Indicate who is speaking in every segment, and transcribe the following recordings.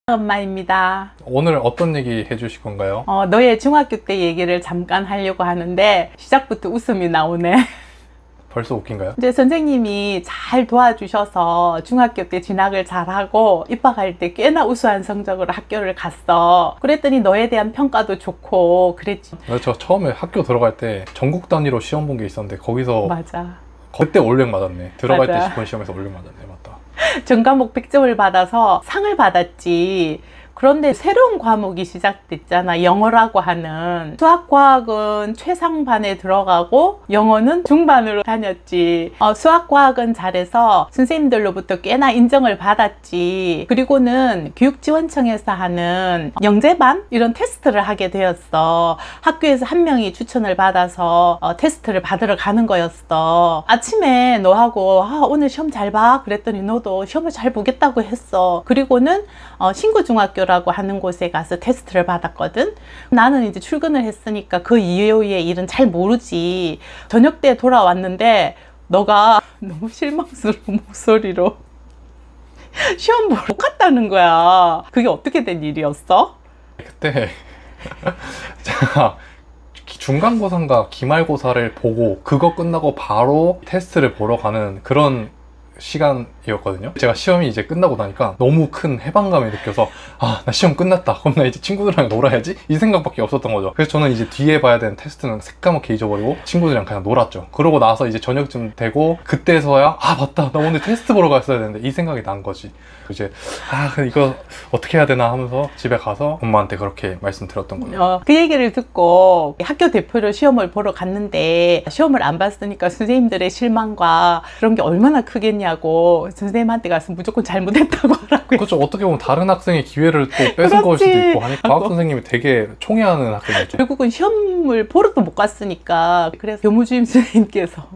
Speaker 1: 엄마입니다.
Speaker 2: 오늘 어떤 얘기 해주실 건가요?
Speaker 1: 너의 중학교 때 얘기를 잠깐 하려고 하는데 시작부터 웃음이 나오네.
Speaker 2: 벌써 웃긴가요?
Speaker 1: 이제 선생님이 잘 도와주셔서 중학교 때 진학을 잘하고 입학할 때 꽤나 우수한 성적으로 학교를 갔어. 그랬더니 너에 대한 평가도 좋고 그랬지.
Speaker 2: 저 처음에 학교 들어갈 때 전국 단위로 시험 본 게 있었는데 거기서
Speaker 1: 맞아.
Speaker 2: 그때 올백 맞았네. 들어갈
Speaker 1: 맞아.
Speaker 2: 때 10번 시험에서 올백 맞았네. 맞다.
Speaker 1: 전과목 100점을 받아서 상을 받았지. 그런데 새로운 과목이 시작됐잖아. 영어라고 하는. 수학과학은 최상반에 들어가고 영어는 중반으로 다녔지. 수학과학은 잘해서 선생님들로부터 꽤나 인정을 받았지. 그리고는 교육지원청에서 하는 영재반? 이런 테스트를 하게 되었어. 학교에서 한 명이 추천을 받아서 테스트를 받으러 가는 거였어. 아침에 너하고 오늘 시험 잘 봐. 그랬더니 너도 시험을 잘 보겠다고 했어. 그리고는 신구중학교 라고 하는 곳에 가서 테스트를 받았거든. 나는 이제 출근을 했으니까 그 이후의 일은 잘 모르지. 저녁 때 돌아왔는데 너가 너무 실망스러운 목소리로 시험 보러 못 갔다는 거야. 그게 어떻게 된 일이었어?
Speaker 2: 그때 제가 중간고사인가 기말고사를 보고 그거 끝나고 바로 테스트를 보러 가는 그런 시간이었거든요. 제가 시험이 이제 끝나고 나니까 너무 큰 해방감을 느껴서 나 시험 끝났다. 그럼 나 이제 친구들이랑 놀아야지? 이 생각밖에 없었던 거죠. 그래서 저는 이제 뒤에 봐야 되는 테스트는 새까맣게 잊어버리고 친구들이랑 그냥 놀았죠. 그러고 나서 이제 저녁쯤 되고 그때서야 맞다. 나 오늘 테스트 보러 갔어야 되는데 이 생각이 난 거지. 이제 이거 어떻게 해야 되나 하면서 집에 가서 엄마한테 그렇게 말씀드렸던 거예요.
Speaker 1: 그 얘기를 듣고 학교 대표로 시험을 보러 갔는데 시험을 안 봤으니까 선생님들의 실망과 그런 게 얼마나 크겠냐고 선생님한테 가서 무조건 잘못했다고 하라고.
Speaker 2: 그렇죠. 어떻게 보면 다른 학생의 기회를 또 뺏은 걸 수도 있고 하니까 과학 선생님이 되게 총애하는 학생이었죠.
Speaker 1: 결국은 시험을 보러도 못 갔으니까. 그래서 교무주임 선생님께서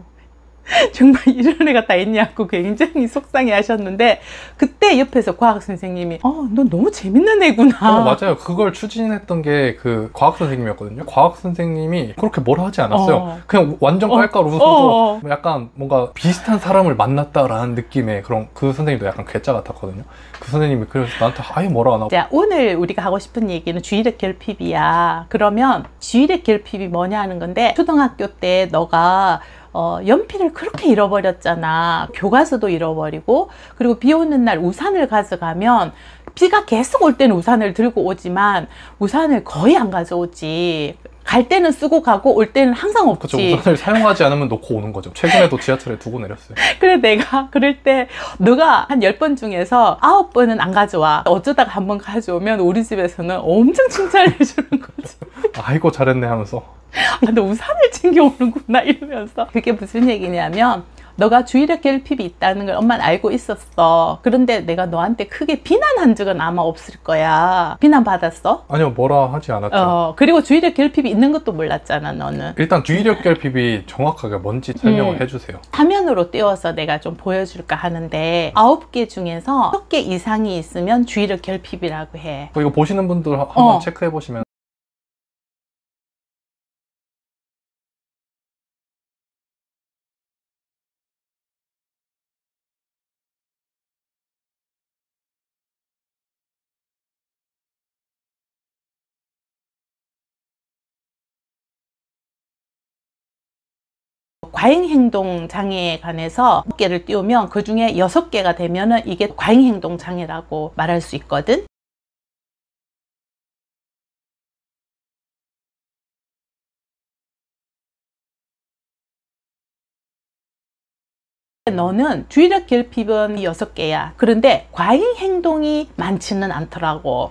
Speaker 1: 정말 이런 애가 다 있냐고 굉장히 속상해 하셨는데 그때 옆에서 과학 선생님이 너 너무 재밌는 애구나.
Speaker 2: 맞아요. 그걸 추진했던 게 그 과학 선생님이었거든요. 과학 선생님이 그렇게 뭐라 하지 않았어요. 그냥 완전 깔깔 웃어서 약간 뭔가 비슷한 사람을 만났다라는 느낌의 그런. 그 선생님도 약간 괴짜 같았거든요. 그 선생님이 그래서 나한테 아예 뭐라 안 하고.
Speaker 1: 자, 오늘 우리가 하고 싶은 얘기는 주의력 결핍이야. 그러면 주의력 결핍이 뭐냐 하는 건데, 초등학교 때 너가 연필을 그렇게 잃어버렸잖아. 교과서도 잃어버리고, 그리고 비 오는 날 우산을 가져가면 비가 계속 올 때는 우산을 들고 오지만 우산을 거의 안 가져오지. 갈 때는 쓰고 가고 올 때는 항상 없지.
Speaker 2: 그렇죠. 우산을 사용하지 않으면 놓고 오는 거죠. 최근에도 지하철에 두고 내렸어요.
Speaker 1: 그래, 내가 그럴 때 너가 한 10번 중에서 9번은 안 가져와. 어쩌다가 한 번 가져오면 우리 집에서는 엄청 칭찬을 해주는 거지.
Speaker 2: 아이고 잘했네 하면서.
Speaker 1: 너 우산을 챙겨오는구나 이러면서. 그게 무슨 얘기냐면 너가 주의력 결핍이 있다는 걸 엄마는 알고 있었어. 그런데 내가 너한테 크게 비난한 적은 아마 없을 거야. 비난받았어?
Speaker 2: 아니요, 뭐라 하지 않았죠.
Speaker 1: 그리고 주의력 결핍이 있는 것도 몰랐잖아, 너는.
Speaker 2: 일단 주의력 결핍이 정확하게 뭔지 설명을 해주세요.
Speaker 1: 화면으로 띄워서 내가 좀 보여줄까 하는데 9개 중에서 6개 이상이 있으면 주의력 결핍이라고 해.
Speaker 2: 이거 보시는 분들 한번 체크해 보시면
Speaker 1: 과잉행동 장애에 관해서 6개를 띄우면 그 중에 6개가 되면은 이게 과잉행동 장애라고 말할 수 있거든. 너는 주의력 결핍은 6개야. 그런데 과잉 행동이 많지는 않더라고.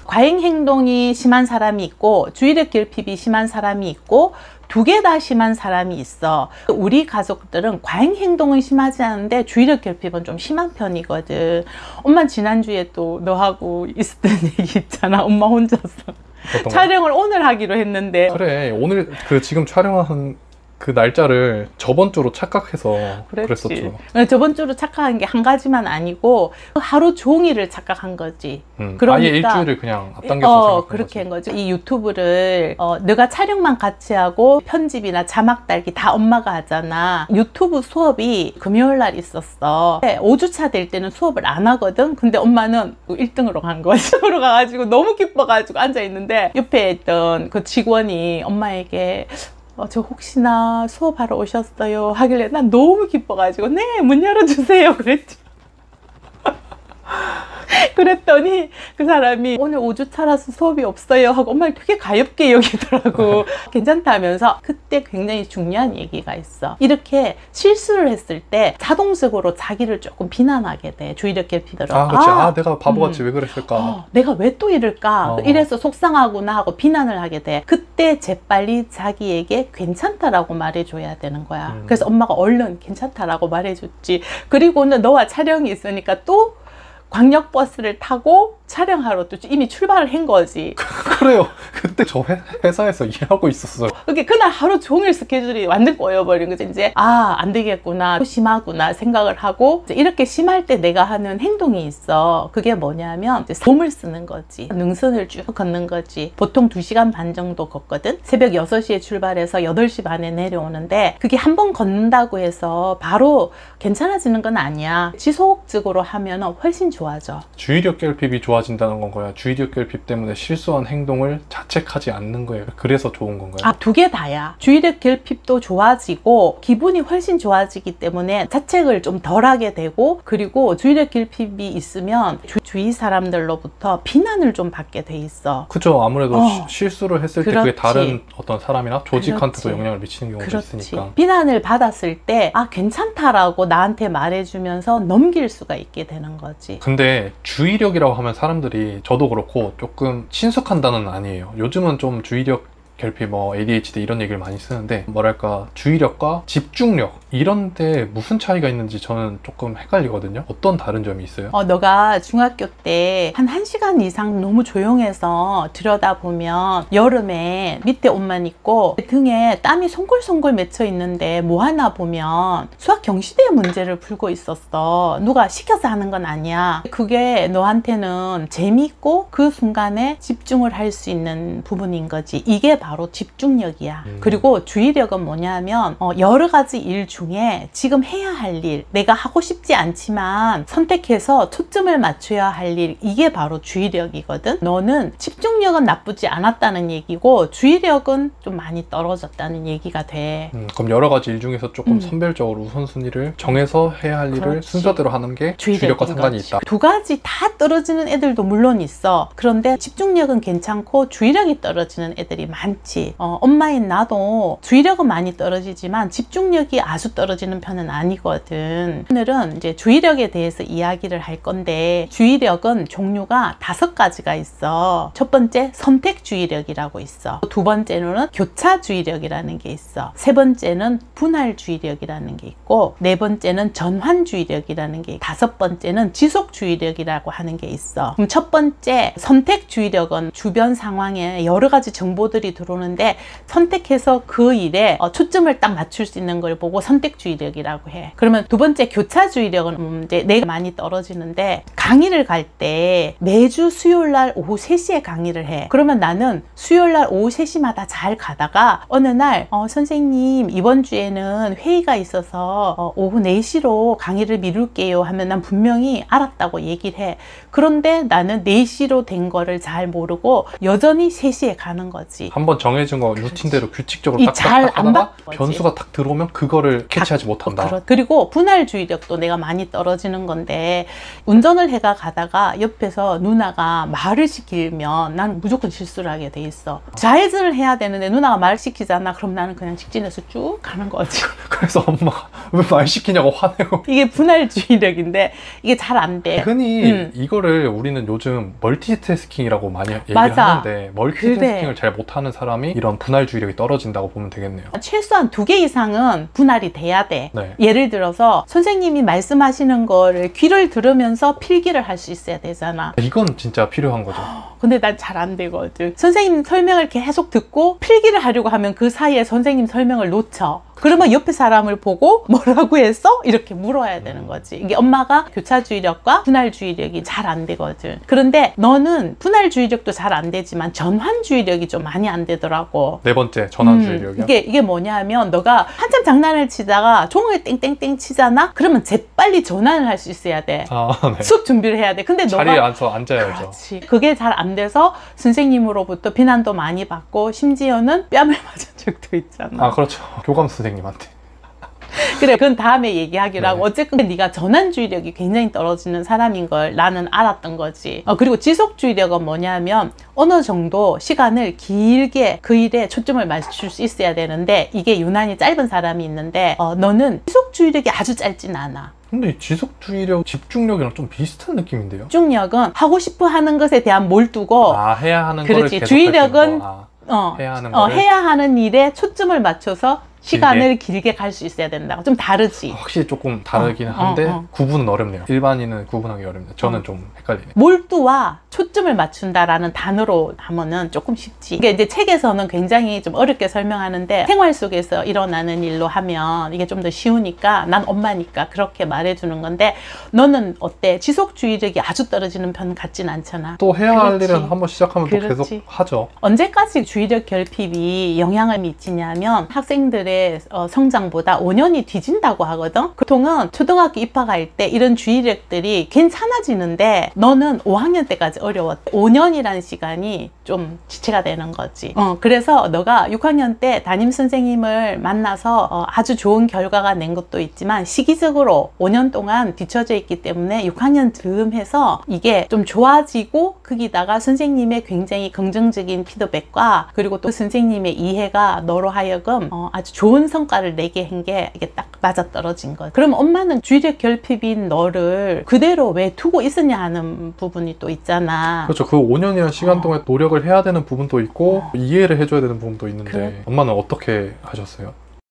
Speaker 1: 과잉 행동이 심한 사람이 있고 주의력 결핍이 심한 사람이 있고 2개 다 심한 사람이 있어. 우리 가족들은 과잉 행동은 심하지 않은데 주의력 결핍은 좀 심한 편이거든. 엄마 지난주에 또 너하고 있었던 얘기 있잖아. 엄마 혼자서 촬영을 오늘 하기로 했는데.
Speaker 2: 그래, 오늘 지금 촬영한 그 날짜를 저번 주로 착각해서 그랬었죠.
Speaker 1: 저번 주로 착각한 게 한 가지만 아니고 하루 종일을 착각한 거지. 그러니까
Speaker 2: 아예 일주일을 그냥 앞당겨서
Speaker 1: 그렇게 한 거죠. 이 유튜브를 내가 촬영만 같이 하고 편집이나 자막 달기 다 엄마가 하잖아. 유튜브 수업이 금요일 날 있었어. 5주차 될 때는 수업을 안 하거든. 근데 엄마는 1등으로 간 거지. 으로 가가지고 너무 기뻐가지고 앉아있는데 옆에 있던 그 직원이 엄마에게 저 혹시나 수업하러 오셨어요? 하길래 난 너무 기뻐가지고 네, 문 열어주세요. 그랬지. 그랬더니 그 사람이 오늘 5주차라서 수업이 없어요 하고 엄마를 되게 가엽게 여기더라고. 괜찮다면서. 그때 굉장히 중요한 얘기가 있어. 이렇게 실수를 했을 때 자동적으로 자기를 조금 비난하게 돼. 주의력 결핍들은.
Speaker 2: 그렇지. 내가 바보같이 왜 그랬을까?
Speaker 1: 내가 왜 또 이럴까? 이래서 속상하구나 하고 비난을 하게 돼. 그때 재빨리 자기에게 괜찮다라고 말해줘야 되는 거야. 그래서 엄마가 얼른 괜찮다라고 말해줬지. 그리고는 너와 촬영이 있으니까 또 광역버스를 타고 촬영하러 또 이미 출발을 한 거지.
Speaker 2: 그래요. 그때 저 회사에서 일하고 있었어요.
Speaker 1: 그날 하루 종일 스케줄이 완전 꼬여버린 거지. 이제 안 되겠구나, 심하구나 생각을 하고, 이제 이렇게 심할 때 내가 하는 행동이 있어. 그게 뭐냐면 이제 몸을 쓰는 거지. 능선을 쭉 걷는 거지. 보통 2시간 반 정도 걷거든. 새벽 6시에 출발해서 8시 반에 내려오는데, 그게 한 번 걷는다고 해서 바로 괜찮아지는 건 아니야. 지속적으로 하면 훨씬 좋아져.
Speaker 2: 주의력 결핍이 좋아진다는 건가요? 주의력 결핍 때문에 실수한 행동을 자책하지 않는 거예요. 그래서 좋은 건가요?
Speaker 1: 2개 다야. 주의력 결핍도 좋아지고 기분이 훨씬 좋아지기 때문에 자책을 좀 덜하게 되고, 그리고 주의력 결핍이 있으면 주위 사람들로부터 비난을 좀 받게 돼 있어.
Speaker 2: 그죠. 아무래도 실수를 했을 때 그게 다른 어떤 사람이나 조직한테도
Speaker 1: 그렇지.
Speaker 2: 영향을 미치는 경우도
Speaker 1: 그렇지.
Speaker 2: 있으니까.
Speaker 1: 비난을 받았을 때 괜찮다라고 나한테 말해주면서 넘길 수가 있게 되는 거지.
Speaker 2: 근데 주의력이라고 하면 사람들이, 저도 그렇고 조금 친숙한 단어는 아니에요. 요즘은 좀 주의력 결핍, ADHD 이런 얘기를 많이 쓰는데, 뭐랄까, 주의력과 집중력 이런 데 무슨 차이가 있는지 저는 조금 헷갈리거든요. 어떤 다른 점이 있어요?
Speaker 1: 너가 중학교 때 한 1시간 이상 너무 조용해서 들여다보면 여름에 밑에 옷만 입고 등에 땀이 송골송골 맺혀 있는데 뭐 하나 보면 수학 경시대 문제를 풀고 있었어. 누가 시켜서 하는 건 아니야. 그게 너한테는 재미있고 그 순간에 집중을 할 수 있는 부분인 거지. 이게 바로 집중력이야. 그리고 주의력은 뭐냐면 여러 가지 일 중에 지금 해야 할 일, 내가 하고 싶지 않지만 선택해서 초점을 맞춰야 할 일, 이게 바로 주의력이거든. 너는 집중력은 나쁘지 않았다는 얘기고 주의력은 좀 많이 떨어졌다는 얘기가 돼.
Speaker 2: 그럼 여러 가지 일 중에서 조금 선별적으로 우선순위를 정해서 해야 할 일을
Speaker 1: 그렇지.
Speaker 2: 순서대로 하는 게 주의력과 상관이 있다.
Speaker 1: 2가지 다 떨어지는 애들도 물론 있어. 그런데 집중력은 괜찮고 주의력이 떨어지는 애들이 많지. 엄마인 나도 주의력은 많이 떨어지지만 집중력이 아주 떨어지는 편은 아니거든. 오늘은 이제 주의력에 대해서 이야기를 할 건데, 주의력은 종류가 5가지가 있어. 첫 번째 선택 주의력이라고 있어. 두 번째로는 교차 주의력이라는 게 있어. 세 번째는 분할 주의력이라는 게 있고, 네 번째는 전환 주의력이라는 게 있고, 다섯 번째는 지속 주의력이라고 하는 게 있어. 그럼 첫 번째 선택 주의력은 주변 상황에 여러 가지 정보들이 들어오는데 선택해서 그 일에 초점을 딱 맞출 수 있는 걸 보고 선택 주의력이라고 해. 그러면 두 번째 교차 주의력은 이제 내가 많이 떨어지는데, 강의를 갈 때 매주 수요일 날 오후 3시에 강의를 해. 그러면 나는 수요일 날 오후 3시마다 잘 가다가 어느 날 선생님 이번 주에는 회의가 있어서 오후 4시로 강의를 미룰게요 하면 난 분명히 알았다고 얘기를 해. 그런데 나는 4시로 된 거를 잘 모르고 여전히 3시에 가는 거지.
Speaker 2: 한번 정해진 거 루틴대로 규칙적으로 딱딱 하다가 변수가 딱 들어오면 그거를 캐치하지 못한다.
Speaker 1: 그리고 분할 주의력도 내가 많이 떨어지는 건데, 운전을 해가 가다가 옆에서 누나가 말을 시키면 난 무조건 실수를 하게 돼 있어. 좌회전을 해야 되는데 누나가 말 시키잖아. 그럼 나는 그냥 직진해서 쭉 가는 거지.
Speaker 2: 그래서 엄마가 왜 말 시키냐고 화내고.
Speaker 1: 이게 분할 주의력인데 이게 잘 안 돼.
Speaker 2: 흔히 이거를 우리는 요즘 멀티태스킹이라고 많이 얘기를 하는데, 멀티태스킹을 잘 못하는 사람이 이런 분할 주의력이 떨어진다고 보면 되겠네요.
Speaker 1: 최소한 2개 이상은 분할이 돼야 돼.
Speaker 2: 네.
Speaker 1: 예를 들어서 선생님이 말씀하시는 거를 귀를 들으면서 필기를 할 수 있어야 되잖아.
Speaker 2: 이건 진짜 필요한 거죠.
Speaker 1: 근데 난 잘 안 되거든. 선생님 설명을 계속 듣고 필기를 하려고 하면 그 사이에 선생님 설명을 놓쳐. 그러면 옆에 사람을 보고 뭐라고 했어? 이렇게 물어야 되는 거지. 이게 엄마가 교차주의력과 분할주의력이 잘 안 되거든. 그런데 너는 분할주의력도 잘 안 되지만 전환주의력이 좀 많이 안 되더라고.
Speaker 2: 네 번째, 전환주의력이요?
Speaker 1: 이게 뭐냐면 너가 한참 장난을 치다가 종을 땡땡땡 치잖아? 그러면 재빨리 전환을 할 수 있어야 돼.
Speaker 2: 네.
Speaker 1: 수업 준비를 해야 돼. 근데
Speaker 2: 자리에
Speaker 1: 너가
Speaker 2: 앉아야죠.
Speaker 1: 그렇지. 그게 잘 안 돼서 선생님으로부터 비난도 많이 받고 심지어는 뺨을 맞은 적도 있잖아.
Speaker 2: 그렇죠. 교감 선생님한테.
Speaker 1: 그래, 그건 다음에 얘기하기로 하고.
Speaker 2: 네.
Speaker 1: 어쨌든 네가 전환주의력이 굉장히 떨어지는 사람인 걸 나는 알았던 거지. 그리고 지속주의력은 뭐냐면 어느 정도 시간을 길게 그 일에 초점을 맞출 수 있어야 되는데 이게 유난히 짧은 사람이 있는데 너는 지속주의력이 아주 짧진 않아.
Speaker 2: 근데 이 지속주의력, 집중력이랑 좀 비슷한 느낌인데요?
Speaker 1: 집중력은 하고 싶어 하는 것에 대한 몰두고
Speaker 2: 해야 하는 거를
Speaker 1: 그렇지.
Speaker 2: 계속
Speaker 1: 주의력은
Speaker 2: 해야 하는 거를
Speaker 1: 해야 하는 일에 초점을 맞춰서 시간을 길게 갈 수 있어야 된다고. 좀 다르지.
Speaker 2: 확실히 조금 다르긴 한데 구분은 어렵네요. 일반인은 구분하기 어렵네요. 저는 좀 헷갈리네요.
Speaker 1: 몰두와 초점을 맞춘다라는 단어로 하면은 조금 쉽지. 이게 이제 책에서는 굉장히 좀 어렵게 설명하는데 생활 속에서 일어나는 일로 하면 이게 좀 더 쉬우니까 난 엄마니까 그렇게 말해주는 건데 너는 어때? 지속주의력이 아주 떨어지는 편 같진 않잖아.
Speaker 2: 또 해야 할
Speaker 1: 그렇지.
Speaker 2: 일은 한번 시작하면 또
Speaker 1: 그렇지.
Speaker 2: 계속 하죠.
Speaker 1: 언제까지 주의력 결핍이 영향을 미치냐면 학생들의 성장보다 5년이 뒤진다고 하거든. 보통은 초등학교 입학할 때 이런 주의력들이 괜찮아지는데 너는 5학년 때까지 어려웠대. 5년이라는 시간이 좀 지체가 되는 거지. 그래서 너가 6학년 때 담임 선생님을 만나서 아주 좋은 결과가 낸 것도 있지만 시기적으로 5년 동안 뒤처져 있기 때문에 6학년 즈음 해서 이게 좀 좋아지고 거기다가 선생님의 굉장히 긍정적인 피드백과 그리고 또 선생님의 이해가 너로 하여금 아주 좋은 성과를 내게 한 게 이게 딱 맞아떨어진 거야. 그럼 엄마는 주의력 결핍인 너를 그대로 왜 두고 있었냐 하는 부분이 또 있잖아.
Speaker 2: 그렇죠. 그 5년이라는 시간 동안 노력을 해야 되는 부분도 있고 이해를 해줘야 되는 부분도 있는데 엄마는 어떻게 하셨어요?